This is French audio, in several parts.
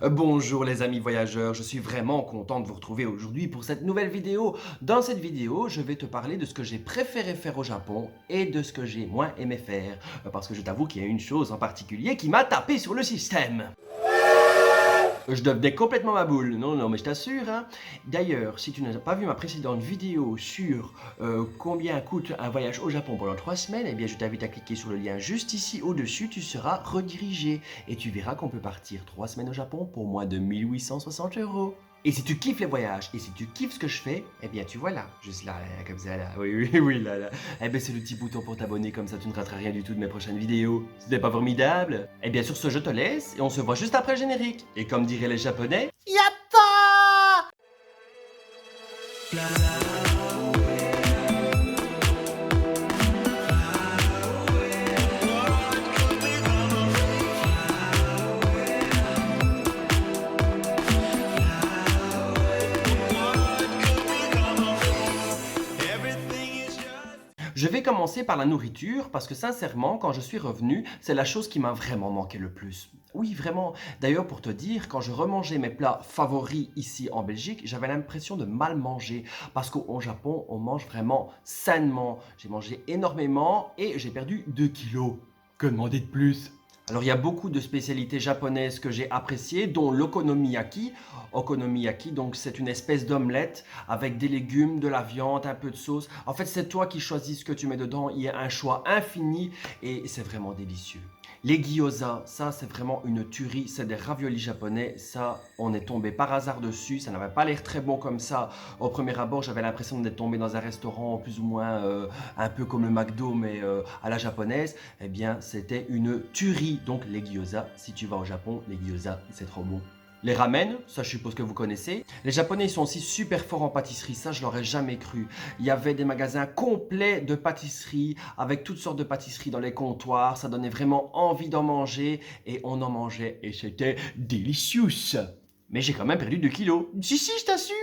Bonjour les amis voyageurs, je suis vraiment content de vous retrouver aujourd'hui pour cette nouvelle vidéo. Dans cette vidéo, je vais te parler de ce que j'ai préféré faire au Japon et de ce que j'ai moins aimé faire. Parce que je t'avoue qu'il y a une chose en particulier qui m'a tapé sur le système. Je devenais complètement ma boule, non, mais je t'assure. Hein. D'ailleurs, si tu n'as pas vu ma précédente vidéo sur combien coûte un voyage au Japon pendant 3 semaines, eh bien je t'invite à cliquer sur le lien juste ici au-dessus, tu seras redirigé. Et tu verras qu'on peut partir 3 semaines au Japon pour moins de 1860 €. Et si tu kiffes les voyages, et si tu kiffes ce que je fais, eh bien tu vois là, juste là, comme ça, là, oui, là. Eh bien c'est le petit bouton pour t'abonner, comme ça tu ne rateras rien du tout de mes prochaines vidéos. Ce n'est pas formidable? Eh bien sur ce, je te laisse, et on se voit juste après le générique. Et comme diraient les japonais, Yatta! Je vais commencer par la nourriture parce que sincèrement, quand je suis revenu, c'est la chose qui m'a vraiment manqué le plus. Oui, vraiment. D'ailleurs, pour te dire, quand je remangeais mes plats favoris ici en Belgique, j'avais l'impression de mal manger parce qu'au Japon, on mange vraiment sainement. J'ai mangé énormément et j'ai perdu 2 kilos. Que demander de plus? Alors il y a beaucoup de spécialités japonaises que j'ai appréciées, dont l'okonomiyaki. Okonomiyaki, donc c'est une espèce d'omelette avec des légumes, de la viande, un peu de sauce. En fait, c'est toi qui choisis ce que tu mets dedans. Il y a un choix infini et c'est vraiment délicieux. Les gyoza, ça c'est vraiment une tuerie, c'est des raviolis japonais, ça on est tombé par hasard dessus, ça n'avait pas l'air très bon comme ça. Au premier abord, j'avais l'impression d'être tombé dans un restaurant plus ou moins un peu comme le McDo mais à la japonaise. Eh bien c'était une tuerie, donc les gyoza, si tu vas au Japon, les gyoza c'est trop bon. Les ramen, ça je suppose que vous connaissez. Les Japonais ils sont aussi super forts en pâtisserie, ça je l'aurais jamais cru. Il y avait des magasins complets de pâtisserie, avec toutes sortes de pâtisseries dans les comptoirs, ça donnait vraiment envie d'en manger, et on en mangeait, et c'était délicieux. Mais j'ai quand même perdu 2 kilos. Si, je t'assure.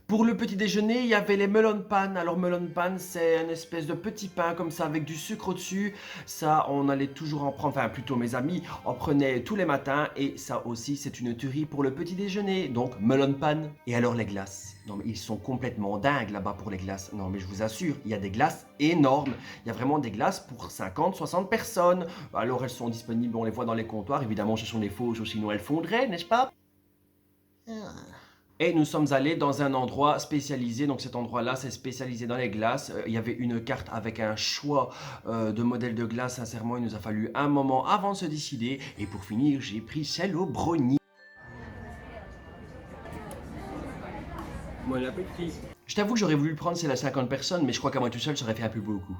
Pour le petit déjeuner, il y avait les melon pan. Alors melon pan, c'est une espèce de petit pain comme ça avec du sucre au-dessus. Ça, on allait toujours en prendre, enfin plutôt mes amis en prenaient tous les matins. Et ça aussi, c'est une tuerie pour le petit déjeuner. Donc melon pan. Et alors les glaces? Non mais ils sont complètement dingues là-bas pour les glaces. Non mais je vous assure, il y a des glaces énormes. Il y a vraiment des glaces pour 50, 60 personnes. Alors elles sont disponibles, on les voit dans les comptoirs. Évidemment, ce sont des fausses, sinon elles fondraient, n'est-ce pas? Et nous sommes allés dans un endroit spécialisé, donc cet endroit-là, c'est spécialisé dans les glaces. Il y avait une carte avec un choix de modèles de glace. Sincèrement, il nous a fallu un moment avant de se décider. Et pour finir, j'ai pris celle au brownie. Bon appétit. Je t'avoue que j'aurais voulu le prendre celle à 50 personnes, mais je crois qu'à moi tout seul, ça aurait fait un peu beaucoup.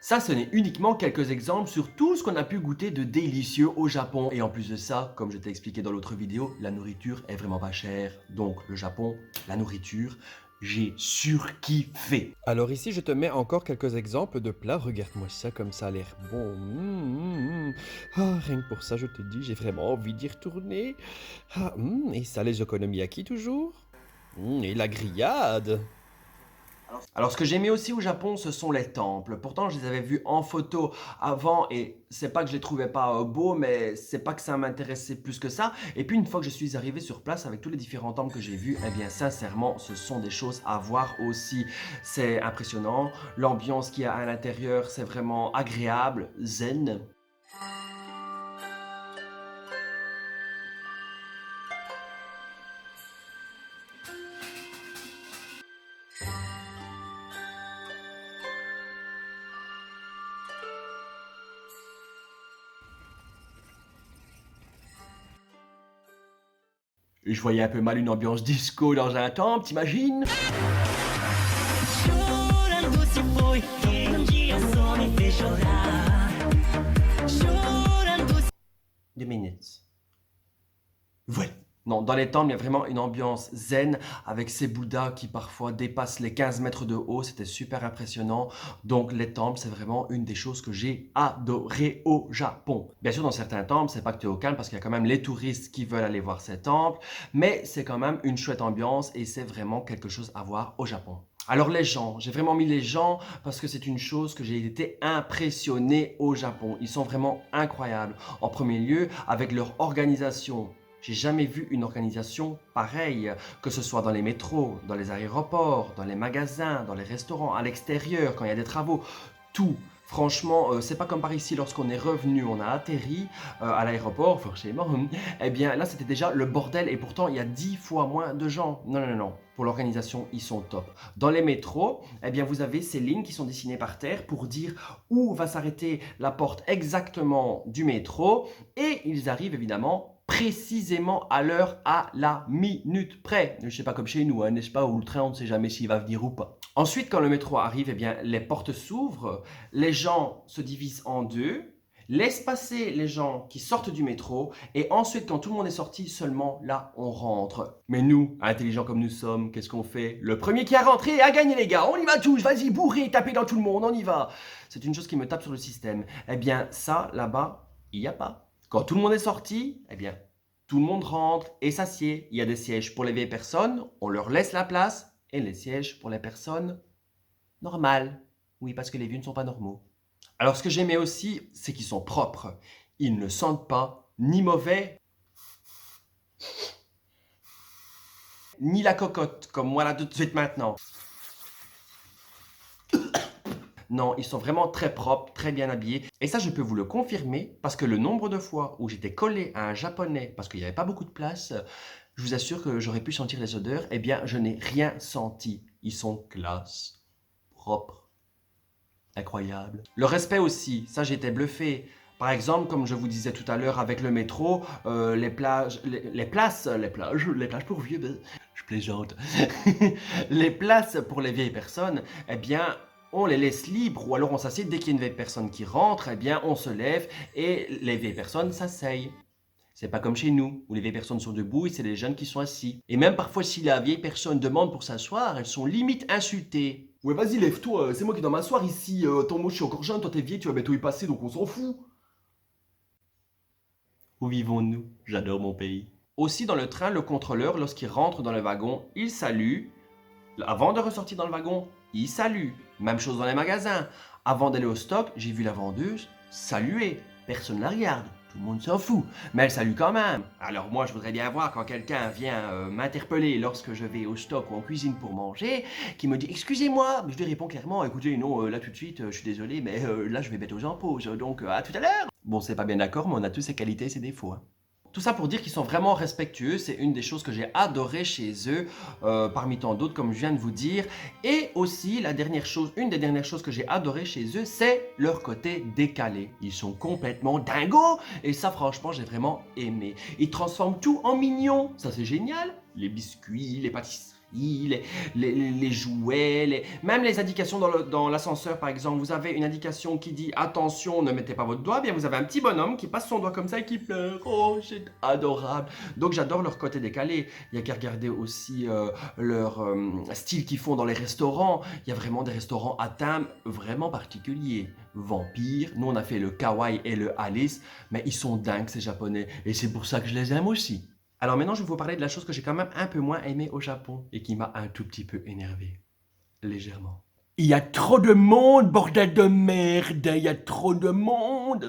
Ça, ce n'est uniquement quelques exemples sur tout ce qu'on a pu goûter de délicieux au Japon. Et en plus de ça, comme je t'ai expliqué dans l'autre vidéo, la nourriture est vraiment pas chère. Donc le Japon, la nourriture, j'ai surkiffé. Alors ici, je te mets encore quelques exemples de plats. Regarde-moi ça, comme ça a l'air bon. Ah, rien que pour ça, je te dis, j'ai vraiment envie d'y retourner. Ah, et ça, les okonomiyaki toujours. Et la grillade. Alors, ce que j'aimais aussi au Japon, ce sont les temples. Pourtant, je les avais vus en photo avant et c'est pas que je les trouvais pas beaux, mais c'est pas que ça m'intéressait plus que ça. Et puis, une fois que je suis arrivé sur place avec tous les différents temples que j'ai vus, eh bien, sincèrement, ce sont des choses à voir aussi. C'est impressionnant. L'ambiance qu'il y a à l'intérieur, c'est vraiment agréable, zen. Et je voyais un peu mal une ambiance disco dans un temple, t'imagines? Chorando se foi, dia só me fez chorar. Chorando. 2 minutes. Voilà. Non, dans les temples, il y a vraiment une ambiance zen avec ces bouddhas qui parfois dépassent les 15 mètres de haut. C'était super impressionnant. Donc les temples, c'est vraiment une des choses que j'ai adoré au Japon. Bien sûr, dans certains temples, c'est pas que tu es au calme parce qu'il y a quand même les touristes qui veulent aller voir ces temples. Mais c'est quand même une chouette ambiance et c'est vraiment quelque chose à voir au Japon. Alors les gens, j'ai vraiment mis les gens parce que c'est une chose que j'ai été impressionné au Japon. Ils sont vraiment incroyables. En premier lieu, avec leur organisation. J'ai jamais vu une organisation pareille, que ce soit dans les métros, dans les aéroports, dans les magasins, dans les restaurants, à l'extérieur, quand il y a des travaux, tout. Franchement, c'est pas comme par ici, lorsqu'on est revenu, on a atterri à l'aéroport, forcément, eh bien là c'était déjà le bordel et pourtant il y a 10 fois moins de gens. Non, non, non, non. Pour l'organisation, ils sont top. Dans les métros, eh bien vous avez ces lignes qui sont dessinées par terre pour dire où va s'arrêter la porte exactement du métro et ils arrivent évidemment précisément à l'heure, à la minute près. Je sais pas comme chez nous, hein, n'est-ce pas, où le train on ne sait jamais s'il va venir ou pas. Ensuite, quand le métro arrive, eh bien, les portes s'ouvrent, les gens se divisent en deux, laissent passer les gens qui sortent du métro, et ensuite, quand tout le monde est sorti, seulement là, on rentre. Mais nous, intelligents comme nous sommes, qu'est-ce qu'on fait? Le premier qui a rentré a gagné, les gars, on y va tous, vas-y, bourrez, tapez dans tout le monde, on y va. C'est une chose qui me tape sur le système. Eh bien, ça, là-bas, il n'y a pas. Quand tout le monde est sorti, eh bien, tout le monde rentre et s'assied. Il y a des sièges pour les vieilles personnes, on leur laisse la place, et les sièges pour les personnes normales. Oui, parce que les vieux ne sont pas normaux. Alors, ce que j'aimais aussi, c'est qu'ils sont propres. Ils ne sentent pas ni mauvais, ni la cocotte, comme moi là tout de suite maintenant. Non, ils sont vraiment très propres, très bien habillés. Et ça, je peux vous le confirmer, parce que le nombre de fois où j'étais collé à un japonais, parce qu'il n'y avait pas beaucoup de place, je vous assure que j'aurais pu sentir les odeurs, eh bien, je n'ai rien senti. Ils sont classe, propres, incroyables. Le respect aussi, ça j'étais bluffé. Par exemple, comme je vous disais tout à l'heure avec le métro, les plages, les places pour vieux, ben, je plaisante. Les places pour les vieilles personnes, eh bien, on les laisse libres ou alors on s'assied dès qu'il y a une vieille personne qui rentre, eh bien, on se lève et les vieilles personnes s'asseyent. C'est pas comme chez nous, où les vieilles personnes sont debout et c'est les jeunes qui sont assis. Et même parfois, si la vieille personne demande pour s'asseoir, elles sont limite insultées. Ouais, vas-y, lève-toi, c'est moi qui dois m'asseoir ici. Attends, moi je suis encore jeune, toi t'es vieille, tu vas bientôt y passer, donc on s'en fout. Où vivons-nous? J'adore mon pays. Aussi dans le train, le contrôleur, lorsqu'il rentre dans le wagon, il salue. Avant de ressortir dans le wagon, il salue. Même chose dans les magasins. Avant d'aller au stock, j'ai vu la vendeuse saluer. Personne ne la regarde. Tout le monde s'en fout. Mais elle salue quand même. Alors moi, je voudrais bien voir quand quelqu'un vient m'interpeller lorsque je vais au stock ou en cuisine pour manger, qui me dit «Excusez-moi». Mais je lui réponds clairement «Écoutez, non, là tout de suite, je suis désolé, mais là je vais bientôt en pause, donc à tout à l'heure». Bon, c'est pas bien d'accord, mais on a tous ses qualités et ses défauts, hein. Tout ça pour dire qu'ils sont vraiment respectueux, c'est une des choses que j'ai adoré chez eux, parmi tant d'autres comme je viens de vous dire. Et aussi, une des dernières choses que j'ai adoré chez eux, c'est leur côté décalé. Ils sont complètement dingos et ça franchement j'ai vraiment aimé. Ils transforment tout en mignon, ça c'est génial. Les biscuits, les pâtisseries, les jouets, même les indications dans l'ascenseur par exemple. Vous avez une indication qui dit attention, ne mettez pas votre doigt. Bien, vous avez un petit bonhomme qui passe son doigt comme ça et qui pleure. Oh, c'est adorable. Donc j'adore leur côté décalé. Il y a qu'à regarder aussi leur style qu'ils font dans les restaurants. Il y a vraiment des restaurants à thème vraiment particuliers. Vampire, nous on a fait le kawaii et le Alice, mais ils sont dingues ces japonais et c'est pour ça que je les aime aussi. Alors maintenant, je vais vous parler de la chose que j'ai quand même un peu moins aimé au Japon et qui m'a un tout petit peu énervé. Légèrement. Il y a trop de monde, bordel de merde, il y a trop de monde.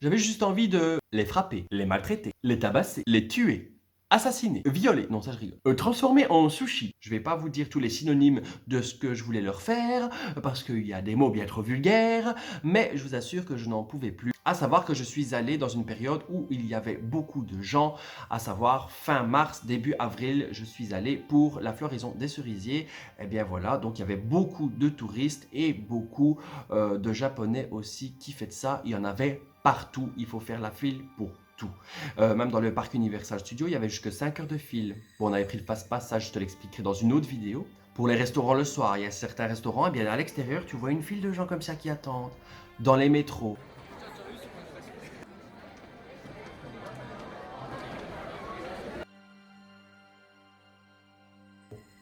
J'avais juste envie de les frapper, les maltraiter, les tabasser, les tuer. Assassiner, violer, non ça je rigole, transformer en sushi. Je vais pas vous dire tous les synonymes de ce que je voulais leur faire, parce qu'il y a des mots bien trop vulgaires, mais je vous assure que je n'en pouvais plus. À savoir que je suis allé dans une période où il y avait beaucoup de gens, à savoir fin mars, début avril, je suis allé pour la floraison des cerisiers. Et bien voilà, donc il y avait beaucoup de touristes et beaucoup de japonais aussi qui fêtent ça. Il y en avait partout, il faut faire la file pour tout. Même dans le parc Universal Studios, il y avait jusque 5 heures de file. Bon, on avait pris le fast-pass, ça je te l'expliquerai dans une autre vidéo. Pour les restaurants le soir, il y a certains restaurants, et bien à l'extérieur, tu vois une file de gens comme ça qui attendent. Dans les métros.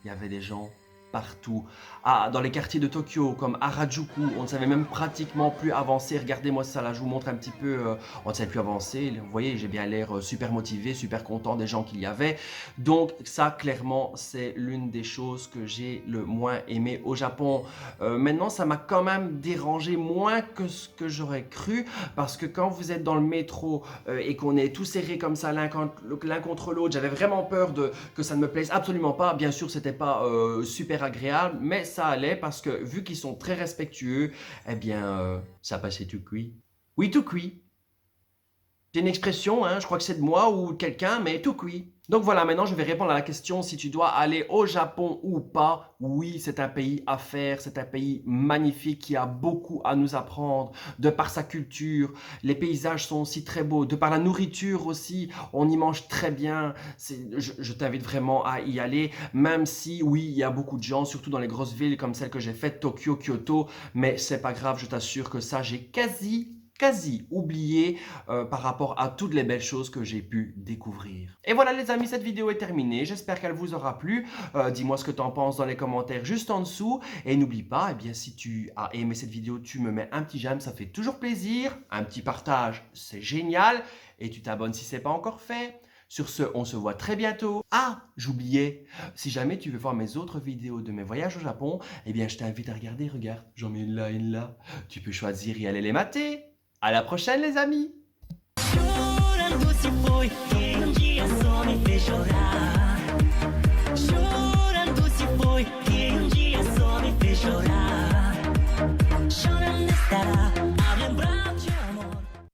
Il y avait des gens partout. Ah, dans les quartiers de Tokyo, comme Harajuku, on ne savait même pratiquement plus avancer. Regardez-moi ça, là, je vous montre un petit peu. On ne savait plus avancer. Vous voyez, j'ai bien l'air super motivé, super content des gens qu'il y avait. Donc ça, clairement, c'est l'une des choses que j'ai le moins aimé au Japon. Maintenant, ça m'a quand même dérangé moins que ce que j'aurais cru, parce que quand vous êtes dans le métro et qu'on est tous serrés comme ça l'un contre l'autre, j'avais vraiment peur que ça ne me plaise absolument pas. Bien sûr, c'était pas super agréable, mais ça allait parce que vu qu'ils sont très respectueux, eh bien, ça passait tout cuit. Oui, tout cuit. C'est une expression, hein, je crois que c'est de moi ou de quelqu'un, mais tout cuit. Donc voilà, maintenant je vais répondre à la question si tu dois aller au Japon ou pas. Oui, c'est un pays à faire, c'est un pays magnifique qui a beaucoup à nous apprendre, de par sa culture. Les paysages sont aussi très beaux, de par la nourriture aussi, on y mange très bien. Je t'invite vraiment à y aller, même si oui, il y a beaucoup de gens, surtout dans les grosses villes comme celle que j'ai faite, Tokyo, Kyoto, mais c'est pas grave, je t'assure que ça, j'ai quasi oublié par rapport à toutes les belles choses que j'ai pu découvrir. Et voilà les amis, cette vidéo est terminée. J'espère qu'elle vous aura plu. Dis-moi ce que tu en penses dans les commentaires juste en dessous. Et n'oublie pas, eh bien, si tu as aimé cette vidéo, tu me mets un petit j'aime, ça fait toujours plaisir. Un petit partage, c'est génial. Et tu t'abonnes si ce n'est pas encore fait. Sur ce, on se voit très bientôt. Ah, j'oubliais, si jamais tu veux voir mes autres vidéos de mes voyages au Japon, eh bien, je t'invite à regarder. Regarde, j'en mets une là, une là. Tu peux choisir et aller les mater. À la prochaine les amis! Chorando se foi